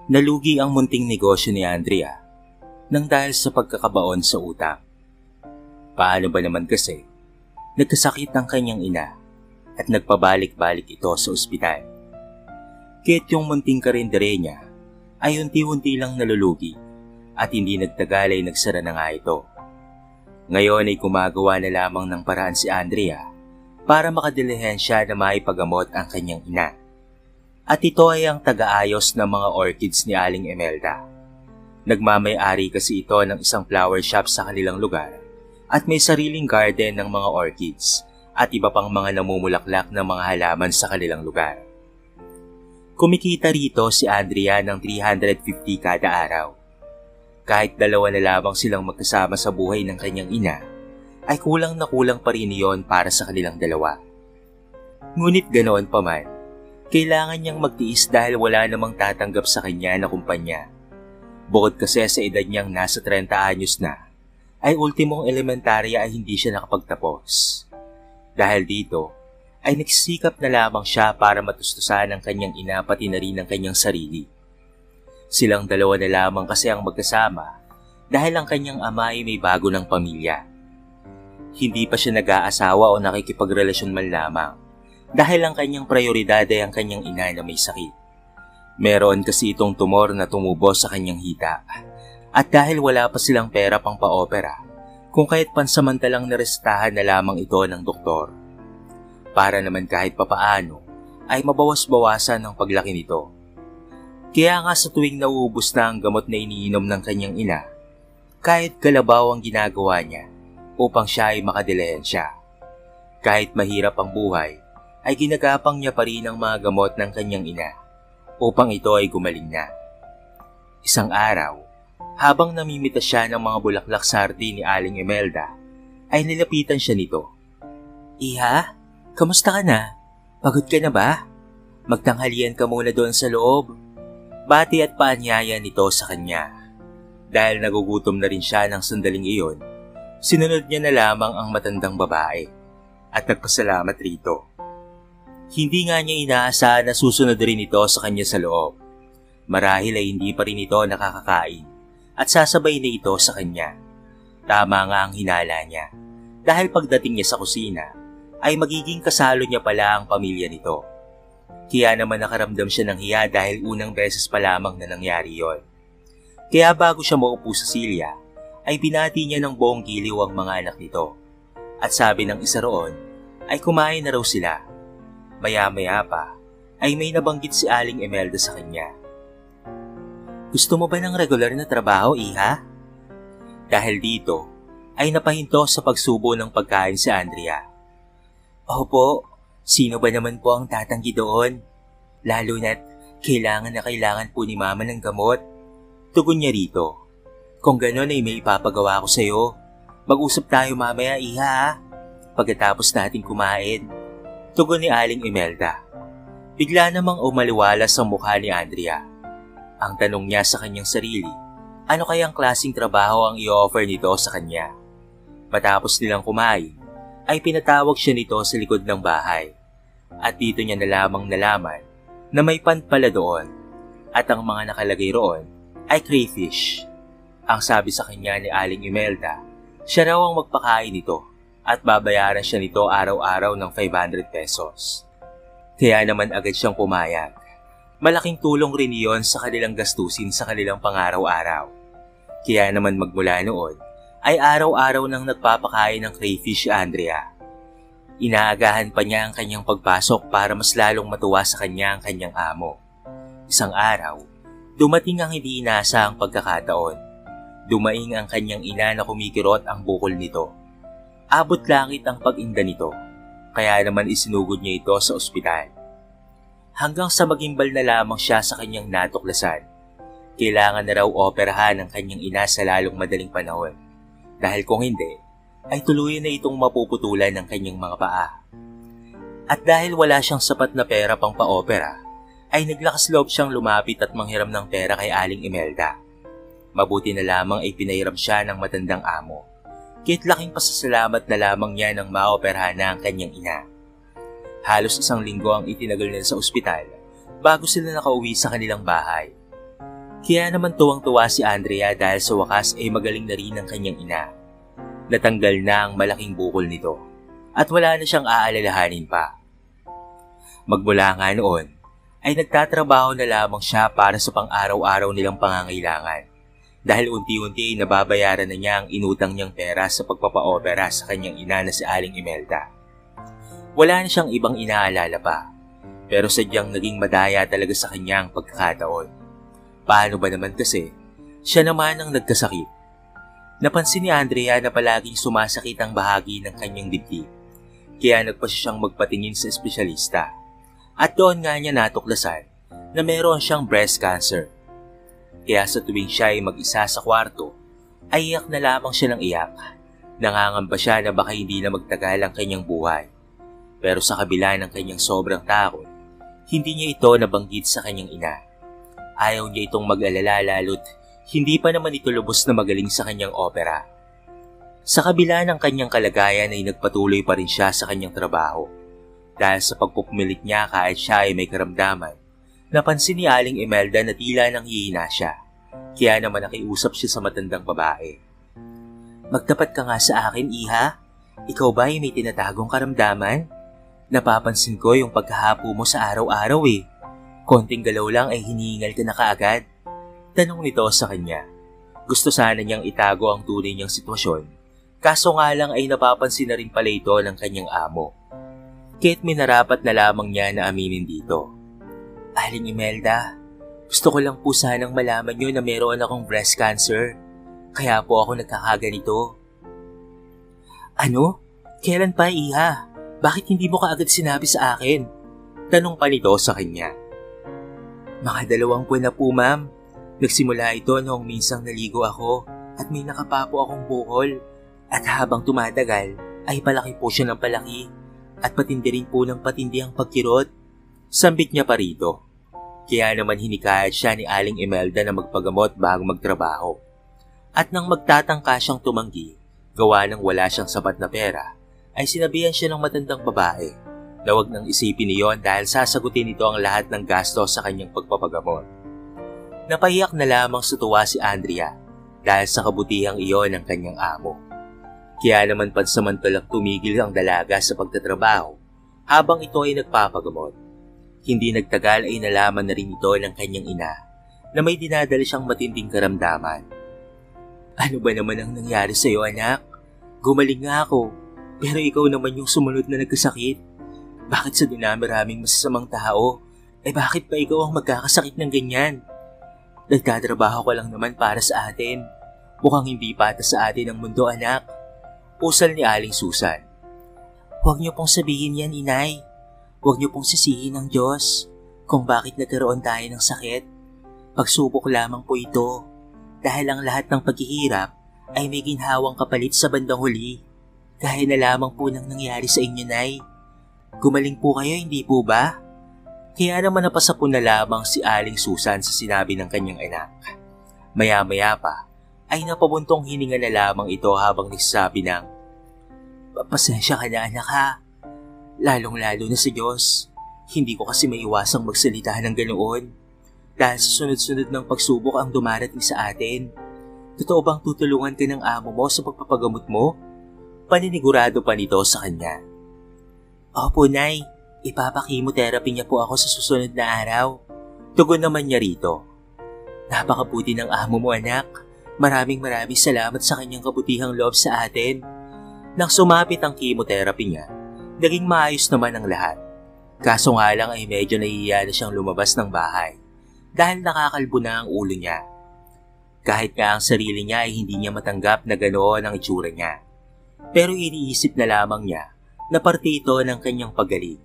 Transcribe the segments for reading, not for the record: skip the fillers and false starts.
Nalugi ang munting negosyo ni Andrea nang dahil sa pagkakabaon sa utang. Paano ba naman kasi, nagkasakit ang kanyang ina at nagpabalik-balik ito sa ospital. Kaya't yung munting karindere niya ay unti-unti lang nalulugi at hindi nagtagal ay nagsara na nga ito. Ngayon ay gumagawa na lamang ng paraan si Andrea para makadilihensya na maipagamot ang kanyang ina. At ito ay ang taga-ayos ng mga orchids ni Aling Imelda. Nagmamay-ari kasi ito ng isang flower shop sa kanilang lugar at may sariling garden ng mga orchids at iba pang mga namumulaklak na mga halaman sa kanilang lugar. Kumikita rito si Andrea ng 350 kada araw. Kahit dalawa na lamang silang magkasama sa buhay ng kanyang ina, ay kulang na kulang pa rin iyon para sa kanilang dalawa. Ngunit ganoon pa man, kailangan niyang magtiis dahil wala namang tatanggap sa kanya na kumpanya. Bukod kasi sa edad niyang nasa 30 anyos na, ay ultimong elementarya ay hindi siya nakapagtapos. Dahil dito, ay nagsisikap na lamang siya para matustusan ang kanyang ina pati na rin ang kanyang sarili. Silang dalawa na lamang kasi ang magkasama dahil ang kanyang ama ay may bago ng pamilya. Hindi pa siya nag-aasawa o nakikipagrelasyon man lamang dahil ang kanyang prioridad ay ang kanyang ina na may sakit. Meron kasi itong tumor na tumubo sa kanyang hita at dahil wala pa silang pera pang pa-opera, kung kaya't pansamantalang narestahan na lamang ito ng doktor. Para naman kahit papaano ay mabawas-bawasan ang paglaki nito. Kaya nga sa tuwing nauubos na ang gamot na iniinom ng kanyang ina, kahit kalabaw ang ginagawa niya upang siya ay makadilihensya. Kahit mahirap ang buhay, ay ginagapang niya pa rin ang mga gamot ng kanyang ina upang ito ay gumaling na. Isang araw, habang namimita siya ng mga bulaklak sardi ni Aling Imelda, ay nilapitan siya nito. "Iha, kamusta ka na? Pagod ka na ba? Magtanghalian ka muna doon sa loob." Bati at paanyaya nito sa kanya. Dahil nagugutom na rin siya ng sandaling iyon, sinunod niya na lamang ang matandang babae at nagpasalamat rito. Hindi nga niya inaasahan na susunod rin ito sa kanya sa loob. Marahil ay hindi pa rin ito nakakakain at sasabay na ito sa kanya. Tama nga ang hinala niya dahil pagdating niya sa kusina ay magiging kasalo niya pala ang pamilya nito. Kaya naman nakaramdam siya ng hiya dahil unang beses pa lamang na nangyari yon. Kaya bago siya maupo sa silya, ay binati niya ng buong giliw ang mga anak nito. At sabi ng isa roon, ay kumain na raw sila. Maya-maya pa, ay may nabanggit si Aling Imelda sa kanya. "Gusto mo ba ng regular na trabaho, iha?" Dahil dito, ay napahinto sa pagsubo ng pagkain si Andrea. "Opo, sino ba naman po ang tatanggi doon? Lalo na't kailangan po ni Mama ng gamot." Tugon niya rito. "Kung gano'n ay may ipapagawa ko sa'yo. Mag-usap tayo mamaya, iha, pagkatapos natin kumain." Tugon ni Aling Imelda. Bigla namang umaliwalas ang mukha ni Andrea. Ang tanong niya sa kanyang sarili, ano kayang klaseng trabaho ang i-offer nito sa kanya? Matapos nilang kumain, ay pinatawag siya nito sa likod ng bahay. At dito niya na lamang nalaman na may pan pala doon at ang mga nakalagay roon ay crayfish. Ang sabi sa kanya ni Aling Imelda, siya raw ang magpakain nito at babayaran siya nito araw-araw ng 500 pesos. Kaya naman agad siyang pumayag. Malaking tulong rin iyon sa kanilang gastusin sa kanilang pang-araw-araw. Kaya naman magmula noon, ay araw-araw nang nagpapakain ng crayfish si Andrea. Inaagahan pa niya ang kanyang pagpasok para mas lalong matuwa sa kanya ang kanyang amo. Isang araw, dumating ang hindi inaasahang pagkakataon. Dumaing ang kanyang ina na kumikirot ang bukol nito. Abot langit ang pag-inda nito, kaya naman isinugod niya ito sa ospital. Hanggang sa magimbal na lamang siya sa kanyang natuklasan. Kailangan na raw operahan ang kanyang ina sa lalong madaling panahon. Dahil kung hindi, ay tuluyan na itong mapuputulan ng kanyang mga paa. At dahil wala siyang sapat na pera pang pa-opera, ay naglakas loob siyang lumapit at manghiram ng pera kay Aling Imelda. Mabuti na lamang ay pinahiram siya ng matandang amo. Kaya't laking pasasalamat na lamang niya nang maoperahan na ang kanyang ina. Halos 1 linggo ang itinagal nila sa ospital bago sila nakauwi sa kanilang bahay. Kaya naman tuwang-tuwa si Andrea dahil sa wakas ay magaling na rin ang kanyang ina. Natanggal na ang malaking bukol nito at wala na siyang aalalahanin pa. Magmula nga noon ay nagtatrabaho na lamang siya para sa pang-araw-araw nilang pangangailangan dahil unti-unti ay nababayaran na niya ang inutang niyang pera sa pagpapa-opera sa kanyang ina na si Aling Imelda. Wala na siyang ibang inaalala pa pero sadyang naging madaya talaga sa kanyang pagkakataon. Paano ba naman kasi siya naman ang nagkasakit? Napansin ni Andrea na palaging sumasakit ang bahagi ng kanyang dibdib kaya nagpa siyang magpatingin sa espesyalista. At doon nga niya natuklasan na meron siyang breast cancer. Kaya sa tuwing siya ay mag-isa sa kwarto, ay iyak na lamang siya ng iyak. Nangangamba siya na baka hindi na magtagal ang kanyang buhay. Pero sa kabila ng kanyang sobrang takot, hindi niya ito nabanggit sa kanyang ina. Ayaw niya itong mag-alala lalo't hindi pa naman ito lubos na magaling sa kanyang opera. Sa kabila ng kanyang kalagayan ay nagpatuloy pa rin siya sa kanyang trabaho. Dahil sa pagpupumilit niya kahit siya ay may karamdaman, napansin ni Aling Imelda na tila nang hihina siya. Kaya naman nakiusap siya sa matandang babae. Magtapat ka nga sa akin, iha. Ikaw ba ay may tinatagong karamdaman? Napapansin ko yung pagkahapo mo sa araw-araw eh. Konting galaw lang ay hinihingal ka na kaagad. Tanong nito sa kanya. Gusto sana niyang itago ang tunay niyang sitwasyon. Kaso nga lang ay napapansin na rin pala ito ng kanyang amo. Kaya't minarapat na lamang niya na aminin dito. Aling Imelda, gusto ko lang po sanang malaman niyo na meron akong breast cancer. Kaya po ako nagkakaganito. Ano? Kailan pa, iha? Bakit hindi mo kaagad sinabi sa akin? Tanong pa nito sa kanya. Mga 2 buwan na po, ma'am. Nagsimula ito noong minsang naligo ako at may nakapapo akong bukol. At habang tumatagal, ay palaki po siya ng palaki. At patindi rin po ng patindi ang pagkirot. Sambit niya pa rito. Kaya naman hinikayat siya ni Aling Imelda na magpagamot bago magtrabaho. At nang magtatangka siyang tumanggi, gawa ng wala siyang sapat na pera, ay sinabihan siya ng matandang babae na wag nang isipin niyon dahil sasagutin nito ang lahat ng gasto sa kanyang pagpapagamot. Napahiyak na lamang sa tuwa si Andrea dahil sa kabutihang iyon ng kanyang amo. Kaya naman pansamantalang tumigil ang dalaga sa pagtatrabaho habang ito ay nagpapagamot. Hindi nagtagal ay nalaman na rin ito ng kanyang ina na may dinadala siyang matinding karamdaman. Ano ba naman ang nangyari sa iyo, anak? Gumaling nga ako, pero ikaw naman yung sumunod na nagkasakit. Bakit sa dinami-raming masasamang tao, bakit pa ikaw ang magkakasakit ng ganyan? Nagtatrabaho ko lang naman para sa atin. Mukhang hindi patas sa atin ang mundo, anak. Usal ni Aling Susan. Huwag niyo pong sabihin yan, inay. Huwag niyo pong sisihin ang Diyos kung bakit nagkaroon tayo ng sakit. Pagsubok lamang po ito dahil ang lahat ng paghihirap ay may ginhawang kapalit sa bandang huli. Gaya na lamang po nang nangyari sa inyo, nay. Gumaling po kayo, hindi po ba? Kaya naman napasapon na lamang si Aling Susan sa sinabi ng kanyang anak. Maya-maya pa, ay napabuntong hininga na lamang ito habang nagsasabi ng, Pasensya ka na, anak, ha? Lalong-lalo na sa Diyos. Hindi ko kasi maiwasang magsalita ng ganoon. Dahil sa sunod-sunod ng pagsubok ang dumarating sa atin. Totoo bang tutulungan ka ng amo mo sa pagpapagamot mo? Paninigurado pa nito sa kanya. Opo, nay. Ipapakimotherapy niya po ako sa susunod na araw. Tugon naman niya rito. Napakabuti ng amo mo, anak. Maraming salamat sa kanyang kabutihang loob sa atin. Nang sumapit ang chemotherapy niya, naging maayos naman ang lahat. Kaso nga lang ay medyo nahihiya na siyang lumabas ng bahay dahil nakakalbo na ang ulo niya. Kahit nga ang sarili niya ay hindi niya matanggap na ganoon ang itsura niya. Pero iniisip na lamang niya na parte ito ng kanyang paggaling.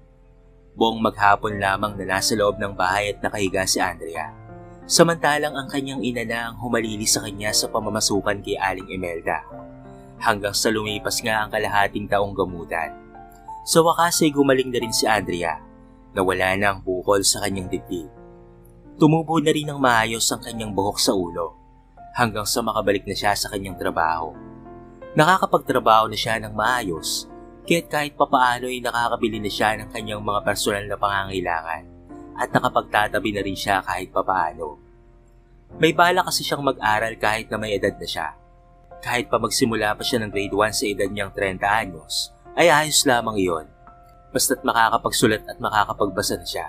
Buong maghapon lamang na nasa loob ng bahay at nakahiga si Andrea. Samantalang ang kanyang ina na ang humalili sa kanya sa pamamasukan kay Aling Imelda. Hanggang sa lumipas nga ang kalahating taong gamutan. Sa wakas ay gumaling na rin si Andrea na wala na ang bukol sa kanyang dibdib. Tumubo na rin ng maayos ang kanyang buhok sa ulo hanggang sa makabalik na siya sa kanyang trabaho. Nakakapagtrabaho na siya ng maayos kaya't kahit papaano ay nakakabili na siya ng kanyang mga personal na pangangailangan at nakapagtatabi na rin siya kahit papaano. May bala kasi siyang mag-aral kahit na may edad na siya. Kahit pa magsimula pa siya ng grade 1 sa edad niyang 30 anyos, ay ayos lamang iyon. Basta't makakapagsulat at makakapagbasa na siya.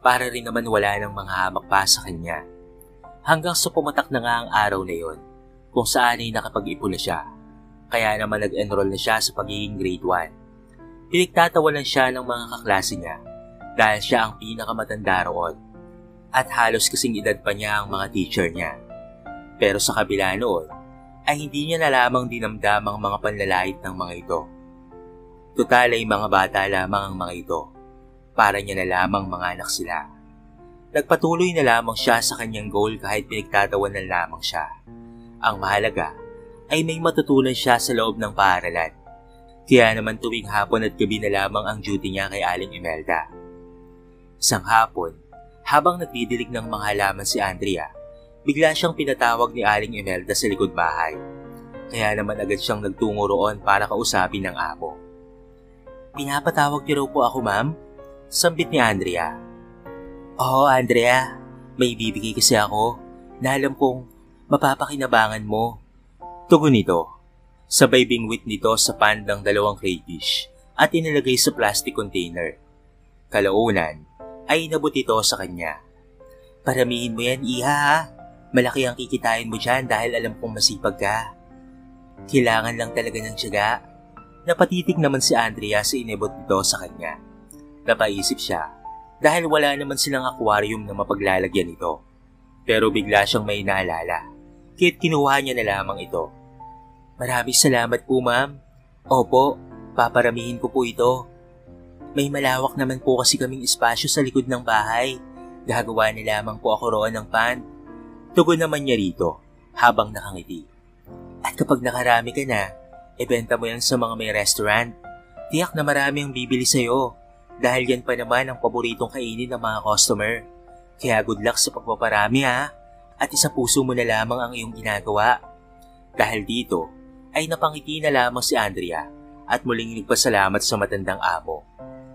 Para rin naman wala nang mga hamak pa sa kanya. Hanggang sa pumatak na nga ang araw na iyon, kung saan ay nakapag-ipon na siya. Kaya naman nag-enroll na siya sa pagiging grade 1. Pinagtatawanan siya ng mga kaklase niya dahil siya ang pinakamatanda roon. At halos kasing edad pa niya ang mga teacher niya. Pero sa kabila noon, ay hindi niya na lamang dinamdam ang mga panlalait ng mga ito. Tutal ay mga bata lamang ang mga ito. Para niya na lamang mga anak sila. Nagpatuloy na lamang siya sa kanyang goal kahit pinagtatawanan lamang siya. Ang mahalaga ay may matutunan siya sa loob ng paaralan. Kaya naman tuwing hapon at gabi na lamang ang duty niya kay Aling Imelda. Isang hapon, habang nagdidilig ng mga halaman si Andrea, bigla siyang pinatawag ni Aling Imelda sa likod bahay. Kaya naman agad siyang nagtungo roon para kausapin ng amo. "Pinapatawag niyo raw po ako, ma'am?" Sambit ni Andrea. "Oo, Andrea, may bibigay kasi ako na alam kong mapapakinabangan mo." Tugon nito. Sabay bingwit nito sa pan ng 2 crayfish at inilagay sa plastic container. Kalaunan ay inabot ito sa kanya. "Paramihin mo yan, iha ha. Malaki ang kikitain mo dyan dahil alam kong masipag ka. Kailangan lang talaga ng tiyaga." Napatitig naman si Andrea sa inabot nito sa kanya. Napaisip siya dahil wala naman silang aquarium na mapaglalagyan ito. Pero bigla siyang may naalala. Kaya't kinuha niya na lamang ito. "Maraming salamat po, ma'am." "Opo, paparamihin ko po ito. May malawak naman po kasi kaming espasyo sa likod ng bahay. Gagawa na lamang po ako roon ng pan." Tugon naman niya rito habang nakangiti. "At kapag nakarami ka na, ibenta mo yan sa mga may restaurant. Tiyak na marami ang bibili sa'yo dahil yan pa naman ang paboritong kainin ng mga customer. Kaya good luck sa pagpaparami ha, at isa puso mo na lamang ang iyong ginagawa." Dahil dito ay napangiti na lamang si Andrea at muling nagpasalamat sa matandang amo.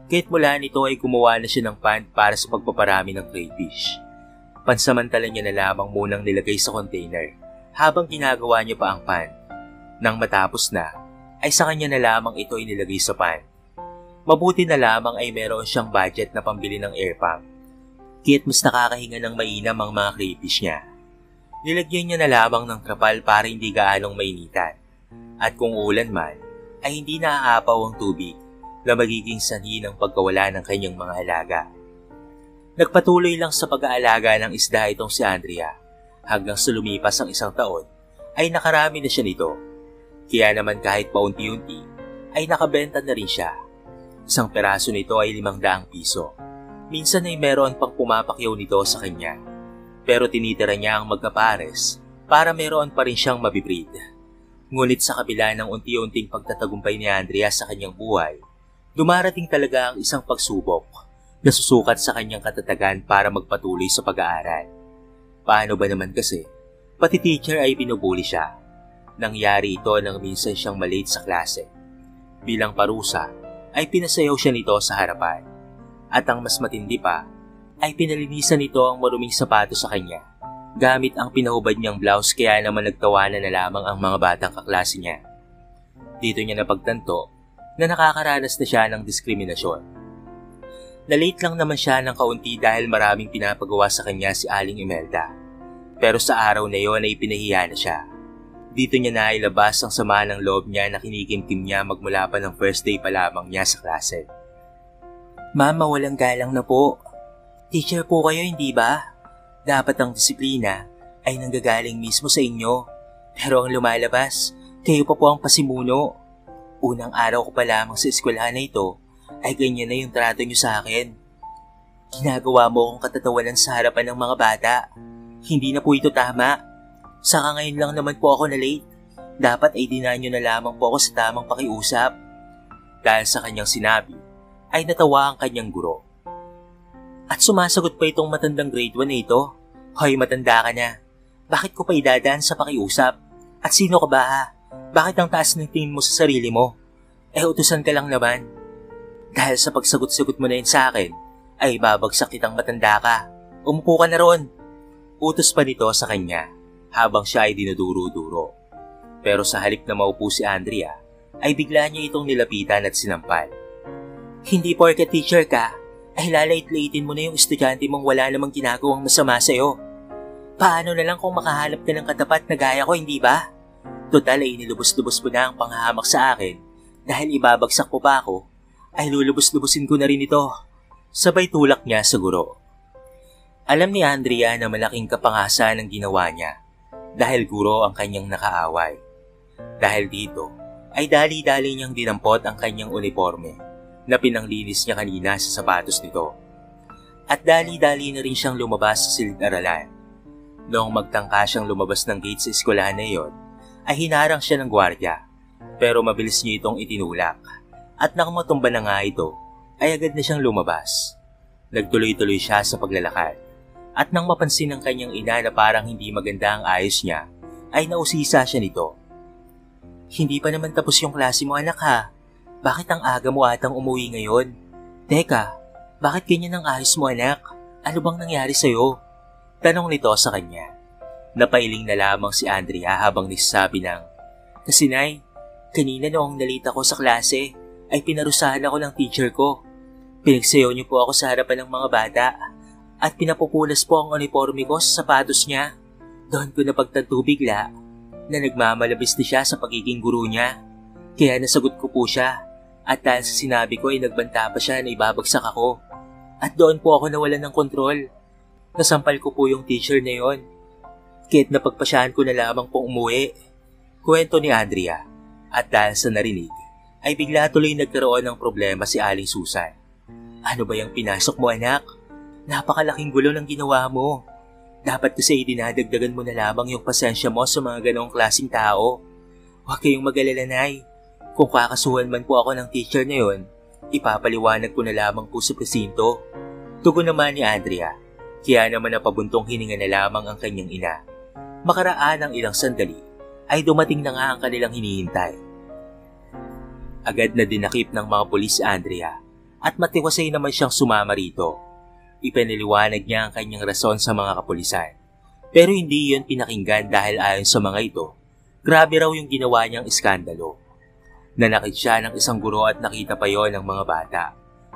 Kahit mula nito ay gumawa na siya ng pan para sa pagpaparami ng crayfish. Pansamantala niya na lamang munang nilagay sa container habang ginagawa niya pa ang pan. Nang matapos na, ay sa kanya na lamang ito inilagay sa pan. Mabuti na lamang ay meron siyang budget na pambili ng air pump. Kaya't mas nakakahinga ng mainam ang mga crayfish niya. Nilagyan niya na lamang ng trapal para hindi gaanong mainitan. At kung ulan man, ay hindi naaapaw ang tubig na magiging sanhi ng pagkawala ng kanyang mga alaga. Nagpatuloy lang sa pag-aalaga ng isda itong si Andrea hanggang sa lumipas ang 1 taon ay nakarami na siya nito. Kaya naman kahit paunti-unti ay nakabenta na rin siya. 1 peraso nito ay 500 piso. Minsan ay meron pang pumapakyaw nito sa kanya. Pero tinitira niya ang magkapares para meron pa rin siyang mabibreed. Ngunit sa kabila ng unti-unting pagtatagumpay ni Andrea sa kanyang buhay, dumarating talaga ang isang pagsubok na susukat sa kanyang katatagan para magpatuloy sa pag-aaral. Paano ba naman kasi, pati teacher ay binubuli siya. Nangyari ito nang minsan siyang malate sa klase. Bilang parusa, ay pinasayaw siya nito sa harapan. At ang mas matindi pa, ay pinalinisan nito ang maruming sapatos sa kanya. Gamit ang pinahubad niyang blouse kaya naman nagtawanan na lamang ang mga batang kaklase niya. Dito niya napagtanto na nakakaranas na siya ng diskriminasyon. Nalate lang naman siya ng kaunti dahil maraming pinapagawa sa kanya si Aling Imelda. Pero sa araw na yon ay pinahiya na siya. Dito niya na ilabas ang sama ng loob niya na kinikimkim niya magmula pa ng first day pa lamang niya sa klase. "Mama, walang galang na po. Teacher po kayo, hindi ba? Dapat ang disiplina ay nanggagaling mismo sa inyo. Pero ang lumalabas, kayo pa po ang pasimuno. Unang araw ko pa lamang sa eskwelahan na ito, ay ganyan na yung trato niyo sa akin. Ginagawa mo akong katatawanan sa harapan ng mga bata. Hindi na po ito tama. Saka ngayon lang naman po ako na late. Dapat ay dinaan niyo na lamang po ako sa tamang pakiusap." Dahil sa kanyang sinabi, ay natawa ang kanyang guro. At sumasagot pa itong matandang grade 1 na ito. "Hoy, matanda ka na. Bakit ko pa idadaan sa pakiusap? At sino ka ba ha? Bakit ang taas ng tingin mo sa sarili mo? Utusan ka lang naman. Dahil sa pagsagot-sagot mo na yun sa akin, ay babagsak kitang matanda ka. Umupo ka na ron." Utos pa nito sa kanya habang siya ay dinuduro-duro. Pero sa halip na maupo si Andrea, ay bigla niya itong nilapitan at sinampal. Hindi porket teacher ka, ay lalait-laitin mo na yung estudyante mong wala namang ginagawang masama sa'yo. Paano na lang kung makahanap ka ng katapat na gaya ko, hindi ba? Total ay nilubos-lubos mo na ang panghahamak sa akin dahil ibabagsak mo pa ako, ay lulubos-lubusin ko na rin ito. Sabay tulak niya sa guro. Alam ni Andrea na malaking kapangasan ang ginawa niya dahil guro ang kanyang nakaaway. Dahil dito ay dali-dali niyang dinampot ang kanyang uniforme na pinanglinis niya kanina sa sapatos nito. At dali-dali na rin siyang lumabas sa silid-aralan. Noong magtangka siyang lumabas ng gate sa eskwelahan na iyon, ay hinarang siya ng gwardiya pero mabilis niya itong itinulak. At nang matumba na nga ito, ay agad na siyang lumabas. Nagtuloy-tuloy siya sa paglalakad. At nang mapansin ng kanyang ina na parang hindi maganda ang ayos niya, ay nausisa siya nito. Hindi pa naman tapos yung klase mo anak ha. Bakit ang aga mo atang umuwi ngayon? Teka, bakit ganyan ang ayos mo anak? Ano bang nangyari sa'yo? Tanong nito sa kanya. Napailing na lamang si Andrea habang nagsasabi ng, kasi nay, kanina noong nalita ko sa klase, ay pinarusahan ako ng teacher ko. Pinagsayaw niyo po ako sa harapan ng mga bata at pinapupunas po ang uniforme ko sa sapatos niya. Doon ko napagtanto bigla na nagmamalabis na siya sa pagiging guro niya. Kaya nasagot ko po siya at dahil sa sinabi ko ay nagbanta pa siya na ibabagsak ako. At doon po ako nawalan ng kontrol. Nasampal ko po yung teacher na yon. Kaya't napagpasyahan ko na lamang pong umuwi. Kwento ni Andrea. At dahil sa narinig, ay bigla tuloy nagkaroon ng problema si Aling Susan. Ano ba yung pinasok mo anak? Napakalaking gulo ng ginawa mo. Dapat kasi dinadagdagan mo na lamang yung pasensya mo sa mga ganong klaseng tao. Huwag kayong mag-alala, Nay. Kung kakasuhan man po ako ng teacher na yon, ipapaliwanag ko na lamang po sa presinto. Tugon naman ni Andrea, kaya naman napabuntong hininga na lamang ang kanyang ina. Makaraan ng ilang sandali, ay dumating na nga ang kanilang hinihintay. Agad na dinakip ng mga pulis si Andrea at matiwasay naman siyang sumama rito. Ipinaliwanag niya ang kanyang rason sa mga kapulisan. Pero hindi yun pinakinggan dahil ayon sa mga ito, grabe raw yung ginawa niyang iskandalo. Nanakit siya ng isang guro at nakita pa yon ng mga bata.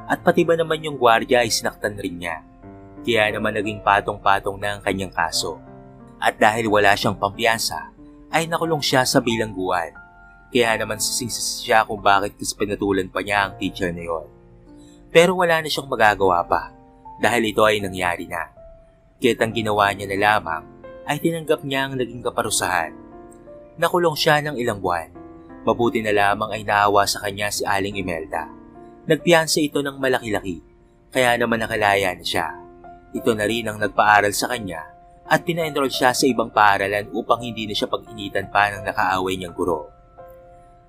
At pati ba naman yung gwardiya ay sinaktan rin niya. Kaya naman naging patong-patong na ang kanyang kaso. At dahil wala siyang pampiyansa, ay nakulong siya sa bilangguan. Kaya naman sisingsisi siya kung bakit kasi pinatulan pa niya ang teacher na yon. Pero wala na siyang magagawa pa. Dahil ito ay nangyari na. Kaya't ang ginawa niya na lamang ay tinanggap niya ang naging kaparusahan. Nakulong siya ng ilang buwan. Mabuti na lamang ay naawa sa kanya si Aling Imelda. Nagpiyansa ito ng malaki-laki, kaya naman nakalaya na siya. Ito na rin ang nagpaaral sa kanya at pina-enroll siya sa ibang paaralan upang hindi na siya pag-initan pa ng nakaaway niyang guro.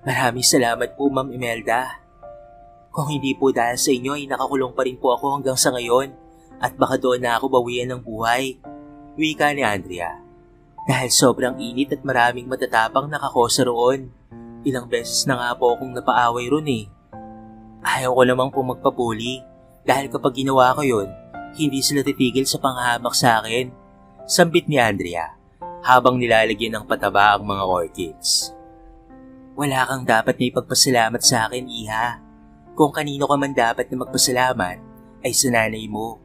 Maraming salamat po Ma'am Imelda. Kung hindi po dahil sa inyo ay nakakulong pa rin po ako hanggang sa ngayon at baka doon na ako bawian ng buhay. Wika ni Andrea. Dahil sobrang init at maraming matatapang nakakosa roon. Ilang beses na nga po akong napaaway roon eh. Ayaw ko namang po magpapuli dahil kapag ginawa ko yun, hindi sila titigil sa panghahamak sa akin. Sambit ni Andrea habang nilalagyan ng pataba ang mga orchids. Wala kang dapat na ipagpasalamat sa akin, Iha. Kung kanino ka man dapat na magpasalamat, ay sa nanay mo.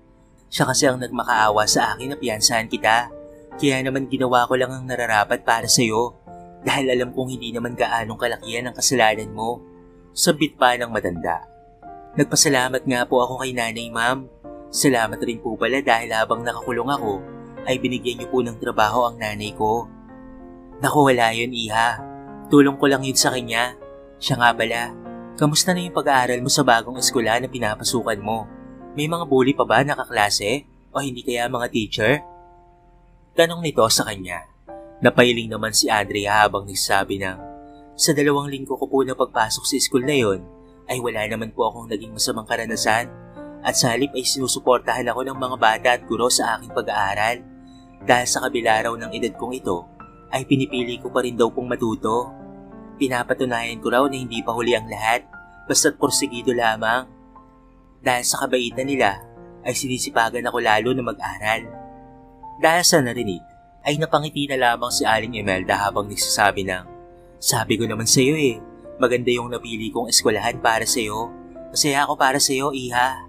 Siya kasi ang nagmakaawa sa akin na piyansahan kita. Kaya naman ginawa ko lang ang nararapat para sa'yo. Dahil alam kong hindi naman gaanong kalakihan ang kasalanan mo. Sabit pa ng matanda. Nagpasalamat nga po ako kay nanay, ma'am. Salamat rin po pala dahil habang nakakulong ako, ay binigyan niyo po ng trabaho ang nanay ko. Naku, wala yun, Iha. Tulong ko lang yun sa kanya. Siya nga pala. Kamusta na yung pag-aaral mo sa bagong eskwela na pinapasukan mo? May mga bully pa ba nakaklase? O hindi kaya mga teacher? Tanong nito sa kanya. Napailing naman si Andrea habang nagsasabi ng, sa 2 linggo ko po na pagpasok sa school na yon, ay wala naman po akong naging masamang karanasan. At sa halip ay sinusuportahan ako ng mga bata at guro sa aking pag-aaral. Dahil sa kabila raw ng edad kong ito, ay pinipili ko pa rin daw pong matuto. Pinapatunayan ko raw na hindi pa huli ang lahat, basta't porsigido lamang. Dahil sa kabaitan nila, ay sinisipagan ako lalo na mag-aral. Dahil sa narinig, ay napangiti na lamang si Aling Imelda habang nagsasabi ng, "Sabi ko naman sa'yo maganda yung napili kong eskwelahan para sa'yo. Masaya ako para sa'yo, iha."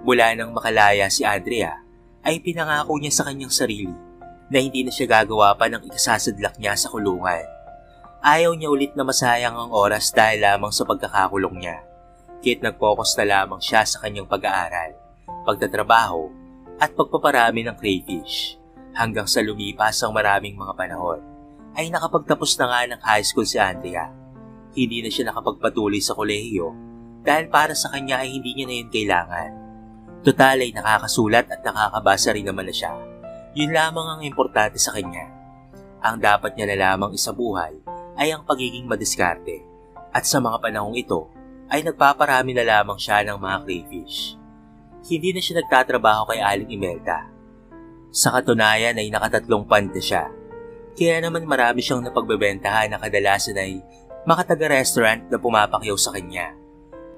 Mula nang makalaya si Andrea, ay pinangako niya sa kanyang sarili na hindi na siya gagawa pa ng ikasasadlak niya sa kulungan. Ayaw niya ulit na masayang ang oras dahil lamang sa pagkakakulong niya. Kaya't nag-focus na lamang siya sa kanyang pag-aaral, pagtatrabaho, at pagpaparami ng crayfish. Hanggang sa lumipas ang maraming mga panahon, ay nakapagtapos na nga ng high school si Andrea. Hindi na siya nakapagpatuloy sa kolehiyo dahil para sa kanya ay hindi niya na yun kailangan. Total ay nakakasulat at nakakabasa rin naman na siya. Yun lamang ang importante sa kanya. Ang dapat niya na lamang isabuhay ay ang pagiging madiskarte. At sa mga panahong ito ay nagpaparami na lamang siya ng mga crayfish. Hindi na siya nagtatrabaho kay Aling Imelda. Sa katunayan ay nakatatlong panda siya. Kaya naman marami siyang napagbebentahan na kadalasan ay makataga-restaurant na pumapakyaw sa kanya.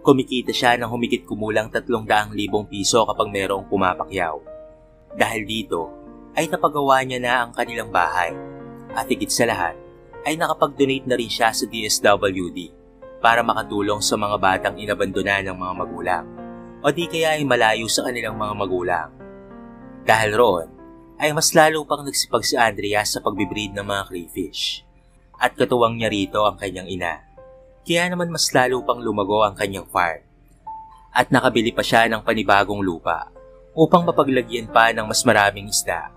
Kumikita siya ng humigit kumulang 300,000 piso kapag mayroong pumapakyaw. Dahil dito ay napagawa niya na ang kanilang bahay. At higit sa lahat ay nakapag-donate na rin siya sa DSWD para makatulong sa mga batang inabandona ng mga magulang o di kaya ay malayo sa kanilang mga magulang. Dahil roon, ay mas lalo pang nagsipag si Andrea sa pagbibreed ng mga crayfish. At katuwang niya rito ang kanyang ina. Kaya naman mas lalo pang lumago ang kanyang farm. At nakabili pa siya ng panibagong lupa upang mapaglagyan pa ng mas maraming isda.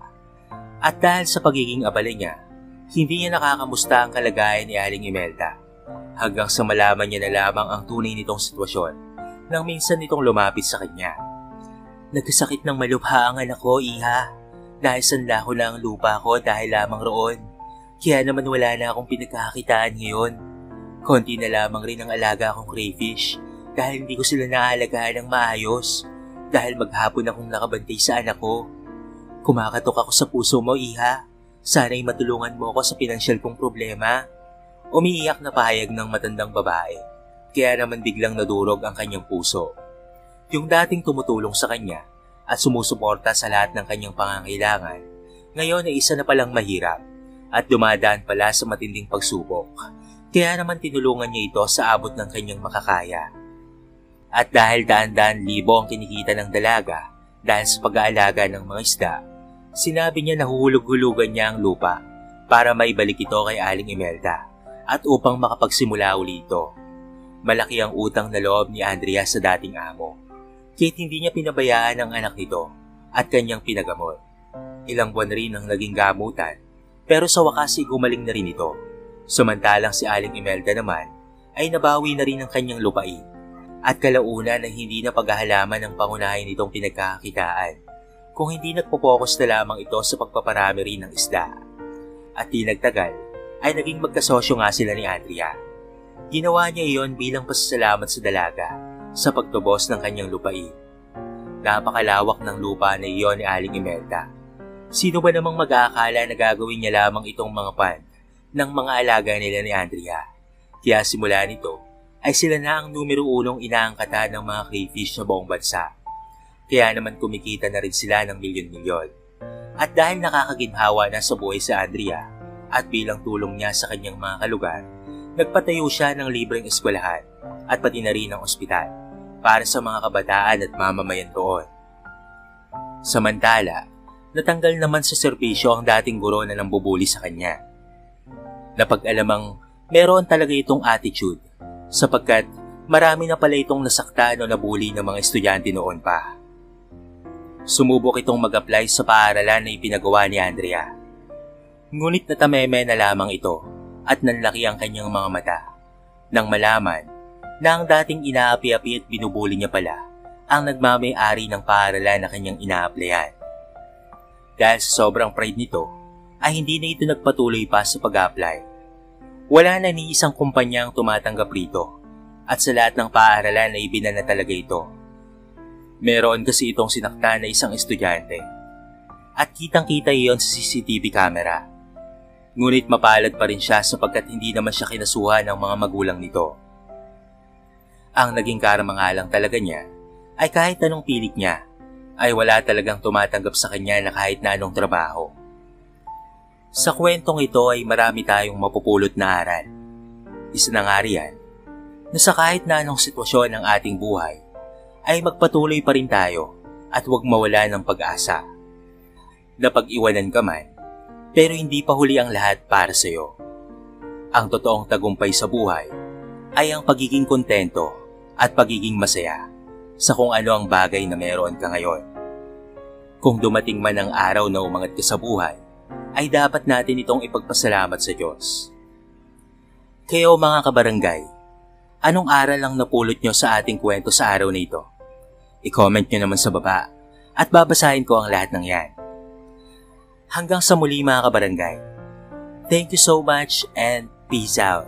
At dahil sa pagiging abala niya, hindi niya nakakamusta ang kalagayan ni Aling Imelda. Hanggang sa malaman niya na lamang ang tunay nitong sitwasyon nang minsan nitong lumapit sa kanya. "Nagkasakit ng malubha ang anak ko, iha. Dahil sanla ko na ang lupa ko dahil lamang roon. Kaya naman wala na akong pinagkakakitaan ngayon. Konti na lamang rin ang alaga akong crayfish dahil hindi ko sila naaalagaan ng maayos. Dahil maghapon akong nakabantay sa anak ko. Kumakatok ako sa puso mo, iha. Sana'y matulungan mo ako sa pinansyal kong problema." Umiiyak na pahayag ng matandang babae. Kaya naman biglang nadurog ang kanyang puso. Yung dating tumutulong sa kanya at sumusuporta sa lahat ng kanyang pangangailangan, ngayon ay isa na palang mahirap at dumadaan pala sa matinding pagsubok. Kaya naman tinulungan niya ito sa abot ng kanyang makakaya. At dahil daan-daan libo ang kinikita ng dalaga dahil sa pag-aalaga ng mga isda, sinabi niya na huhulog-hulugan niya ang lupa para maibalik ito kay Aling Imelda at upang makapagsimula uli ito. Malaki ang utang na loob ni Andrea sa dating amo. Kahit hindi niya pinabayaan ang anak nito at kanyang pinagamot. Ilang buwan rin ang naging gamutan, pero sa wakas ay gumaling na rin ito. Samantalang si Aling Imelda naman ay nabawi na rin ang kanyang lupain at kalaunan ay hindi na paghahalaman ng pangunahin nitong pinagkakakitaan kung hindi nagpo-focus na lamang ito sa pagpaparami rin ng isda. At di nagtagal ay naging magkasosyo nga sila ni Andrea. Ginawa niya iyon bilang pasasalamat sa dalaga sa pagtubos ng kanyang lupain. Napakalawak ng lupa na iyon ni Aling Imelda. Sino ba namang mag-aakala na gagawin niya lamang itong mga pan ng mga alaga nila ni Andrea? Kaya simula nito ay sila na ang numero 1 inaangkatan ng mga crayfish sa buong bansa. Kaya naman kumikita na rin sila ng milyon-milyon. At dahil nakakaginhawa na sa buhay sa Andrea at bilang tulong niya sa kanyang mga kalugar, nagpatayo siya ng libreng eskwelahan at pati na rin ng ospital para sa mga kabataan at mamamayan doon. Samantala, natanggal naman sa serbisyo ang dating guro na nambubuli sa kanya. Napag-alamang meron talaga itong attitude sapagkat marami na pala itong nasaktan o nabuli ng mga estudyante noon pa. Sumubok itong mag-apply sa paaralan na ipinagawa ni Andrea. Ngunit natameme na lamang ito at nanlaki ang kanyang mga mata nang malaman na ang dating inaapi-api at binubuli niya pala ang nagmamay-ari ng paaralan na kanyang ina-applyan. Dahil sa sobrang pride nito, ay hindi na ito nagpatuloy pa sa pag-apply. Wala na ni isang kumpanyang tumatanggap rito at sa lahat ng paaralan ay ibinan na talaga ito. Meron kasi itong sinaktan na isang estudyante at kitang-kita iyon sa CCTV camera. Ngunit mapalad pa rin siya sapagkat hindi naman siya kinasuhan ng mga magulang nito. Ang naging karamangalang talaga niya ay kahit anong pilit niya ay wala talagang tumatanggap sa kanya na kahit na anong trabaho. Sa kwentong ito ay marami tayong mapupulot na aral. Isa na nga riyan na sa kahit na anong sitwasyon ng ating buhay ay magpatuloy pa rin tayo at huwag mawala ng pag-asa. Napag-iwanan ka man, pero hindi pa huli ang lahat para sa iyo. Ang totoong tagumpay sa buhay ay ang pagiging kontento at pagiging masaya sa kung ano ang bagay na meron ka ngayon. Kung dumating man ang araw na umangat ka sa buhay, ay dapat natin itong ipagpasalamat sa Diyos. Kayo mga kabarangay, anong aral ang napulot nyo sa ating kwento sa araw na ito? I-comment nyo naman sa baba at babasahin ko ang lahat ng yan. Hanggang sa muli mga kabarangay. Thank you so much and peace out.